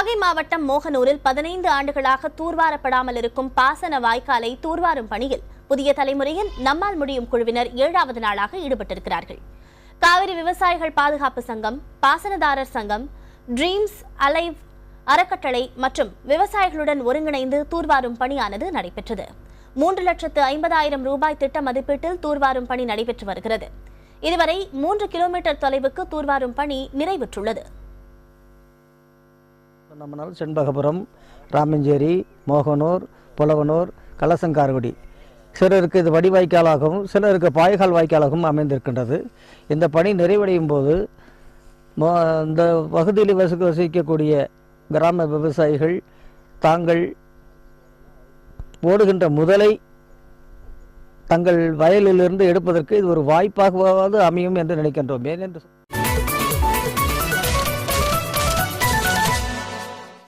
நாகை மாவட்டம் மோகனூரில் 15 ஆண்டுகளாக தூர்வாரப்படாமல் இருக்கும் பாசன வாய்க்காலை தூர்வாரும் பணியில் புதிய தலைமுறையின் நம்மால் முடியும் குழுவினர் 7வது நாளாக ஈடுபட்டிருக்கிறார்கள். காவிரி விவசாயிகள் பாதுகாப்பு சங்கம், பாசனதாரர் சங்கம், ட்ரீம்ஸ் அலைவ் அறக்கட்டளை மற்றும் விவசாயிகளுடன் ஒருங்கிணைந்து தூர்வாரும் பணியானது நடைபெற்றது. 3,50,000 ரூபாய் திட்ட மதிப்பீட்டில் தூர்வாரும் பணி நடைபெற்று வருகிறது. இதுவரை 3 கிலோமீட்டர் தொலைவுக்கு தூர்வாரும் பணி நிறைவுற்றுள்ளது. நம்மனால் செண்பகபுரம், ராமஞ்சேரி, மோகனூர், புலவனூர், கலசங்கார்குடி சிலருக்கு இது வடிவாய்க்காலாகவும் சிலருக்கு பாய்கால் வாய்க்காலாகவும் அமைந்திருக்கின்றது. இந்த பணி நிறைவடையும் போது இந்த பகுதியில் வசிக்கக்கூடிய கிராம விவசாயிகள் தாங்கள் ஓடுகின்ற முதலை தங்கள் வயலிலிருந்து எடுப்பதற்கு இது ஒரு வாய்ப்பாகவாவது அமையும் என்று நினைக்கின்றோம். ஏனென்று